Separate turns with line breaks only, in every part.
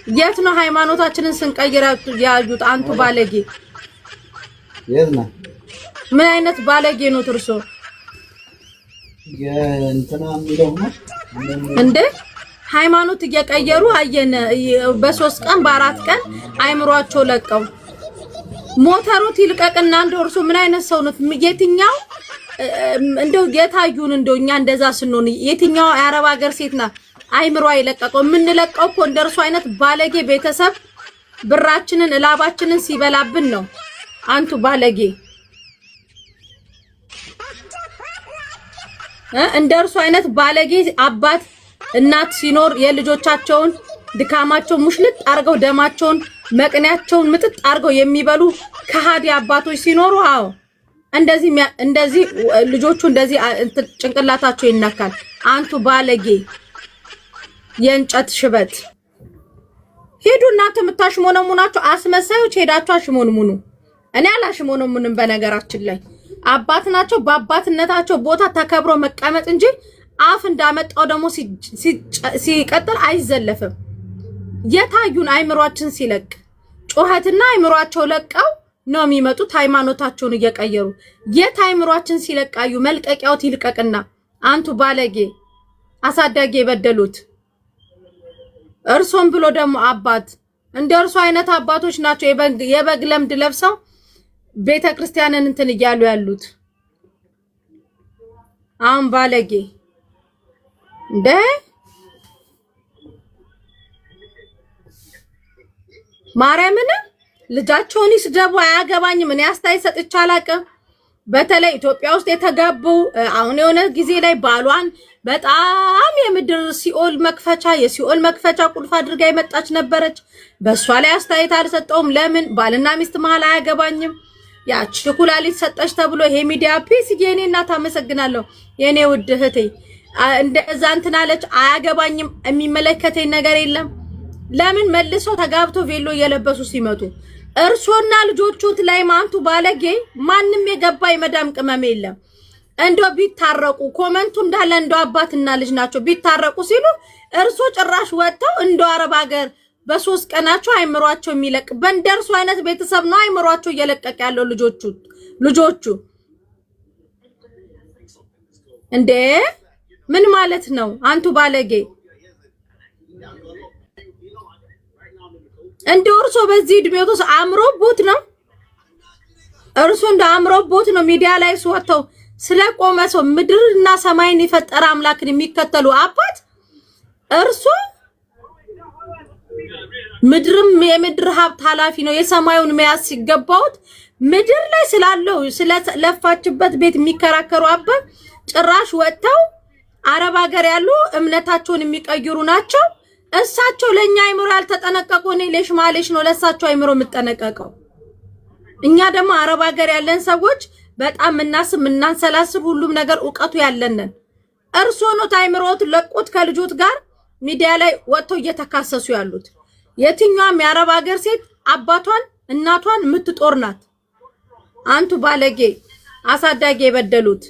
የት ነው ሃይማኖታችንን ስንቀይር ያዩት? አንቱ ባለጌ
የት ነው?
ምን አይነት ባለጌ ነው ትርሶ?
የእንትና የሚለው ነው
እንዴ? ሃይማኖት እየቀየሩ አየን። በ3 ቀን በ4 ቀን አይምሯቸው ለቀው ሞተሩት ይልቀቅና እንደው እርሱ ምን አይነት ሰው ነው? የትኛው እንደው የታዩን እንደው እኛ እንደዛ ስንሆን የትኛው የአረብ ሀገር ሴት ና አይምሯ ይለቀቀው? የምንለቀው እኮ እንደርሱ አይነት ባለጌ ቤተሰብ ብራችንን እላባችንን ሲበላብን ነው። አንቱ ባለጌ እንደርሱ አይነት ባለጌ አባት እናት ሲኖር የልጆቻቸውን ድካማቸው ሙሽልጥ አርገው ደማቸውን መቅኔያቸውን ምጥጥ አርገው የሚበሉ ከሃዲ አባቶች ሲኖሩ አዎ እንደዚህ ልጆቹ እንደዚህ ጭንቅላታቸው ይነካል። አንቱ ባለጌ የእንጨት ሽበት ሄዱ። እናንተ የምታሽሞነሙናቸው አስመሳዮች ሄዳችሁ አሽሞንሙኑ። እኔ አላሽሞነሙንም። በነገራችን ላይ አባት ናቸው። በአባትነታቸው ቦታ ተከብሮ መቀመጥ እንጂ አፍ እንዳመጣው ደግሞ ሲቀጥል አይዘለፍም። የታዩን አይምሯችን ሲለቅ ጮህትና አይምሯቸው ለቀው ነው የሚመጡት ሃይማኖታቸውን እየቀየሩ። የታይምሯችን ሲለቃዩ መልቀቂያው ይልቀቅና አንቱ ባለጌ አሳዳጊ የበደሉት እርሶም ብሎ ደግሞ አባት እንደርሱ አይነት አባቶች ናቸው የበግ ለምድ ለብሰው ቤተክርስቲያንን እንትን እያሉ ያሉት። አሁን ባለጌ እንደ ማርያምን ልጃቸውን ይስደቡ አያገባኝም። እኔ አስተያየት ሰጥቼ አላውቅም። በተለይ ኢትዮጵያ ውስጥ የተጋቡ አሁን የሆነ ጊዜ ላይ ባሏን በጣም የምድር ሲኦል መክፈቻ የሲኦል መክፈቻ ቁልፍ አድርጋ የመጣች ነበረች። በሷ ላይ አስተያየት አልሰጠውም። ለምን ባልና ሚስት መሃል አያገባኝም። ያቺ ኩላሊት ሰጠች ተብሎ ይሄ ሚዲያ ፒስ የኔ እናት አመሰግናለሁ የኔ ውድ እህቴ እንደዛ እንትን አለች። አያገባኝም። የሚመለከተኝ ነገር የለም። ለምን መልሶ ተጋብቶ ቬሎ እየለበሱ ሲመጡ እርሶና ልጆቹት ላይ ማንቱ ባለጌ ማንም የገባ የመዳም ቅመም የለም። እንደው ቢታረቁ ኮመንቱ እንዳለ እንደው አባትና ልጅ ናቸው ቢታረቁ ሲሉ እርሶ ጭራሽ ወጥተው እንደው አረብ ሀገር በ3 ቀናቸው አይምሯቸው የሚለቅ በእንደርሱ አይነት ቤተሰብ ነው አይምሯቸው እየለቀቀ ያለው ልጆቹ እንዴ ምን ማለት ነው? አንቱ ባለጌ እንደው እርሶ በዚህ እድሜው ተስ አምሮቦት ነው እርሶ እንደ አምሮቦት ነው ሚዲያ ላይ ወጥተው ስለቆመ ሰው ምድርና ሰማይን የፈጠረ አምላክን የሚከተሉ አባት እርሶ ምድርም የምድር ሀብት ኃላፊ ነው የሰማዩን መያዝ ሲገባውት ምድር ላይ ስላለው ስለለፋችበት ቤት የሚከራከሩ አባት ጭራሽ ወጥተው አረብ ሀገር ያሉ እምነታቸውን የሚቀይሩ ናቸው። እሳቸው ለኛ አይምሮ ያልተጠነቀቁ ነው ለሽማሌሽ ነው ለሳቸው አይምሮ የምትጠነቀቀው። እኛ ደግሞ አረብ ሀገር ያለን ሰዎች በጣም እናንሰላስብ ሁሉም ነገር ዕውቀቱ ያለንን እርሶ ነው ታይምሮት ለቁት ከልጆት ጋር ሚዲያ ላይ ወጥተው እየተካሰሱ ያሉት። የትኛውም የአረብ ሀገር ሴት አባቷን እናቷን የምትጦር ናት። አንቱ ባለጌ አሳዳጊ የበደሉት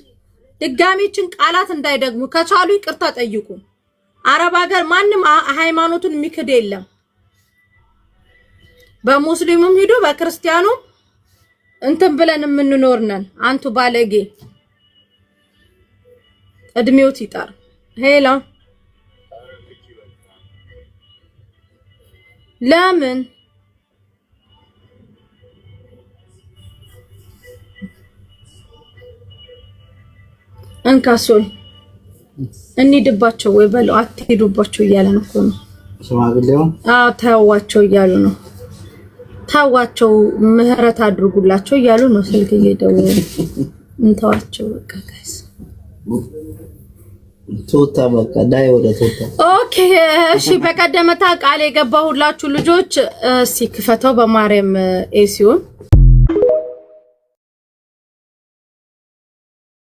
ድጋሚችን ቃላት እንዳይደግሙ ከቻሉ ይቅርታ ጠይቁ። አረብ ሀገር ማንም ሃይማኖቱን የሚክድ የለም። በሙስሊሙም ሄዶ በክርስቲያኑ እንትን ብለን የምንኖር ነን። አንቱ ባለጌ እድሜዎት ይጣር ሄላ ለምን እንካሶል እንሂድባቸው ወይ በለው አትሄዱባቸው እያለ ነው እኮ ነው
ሽማግሌው።
አዎ ታዋቸው እያሉ ነው። ታዋቸው ምህረት አድርጉላቸው እያሉ ነው። ስልክ እየደወሉ እንተዋቸው በቃ ጋይስ
ቶታ በቃ ዳይ ወደ ቶታ
ኦኬ እሺ። በቀደመታ ቃል የገባሁላችሁ ልጆች እስቲ ክፈተው በማርያም ኤሲዮን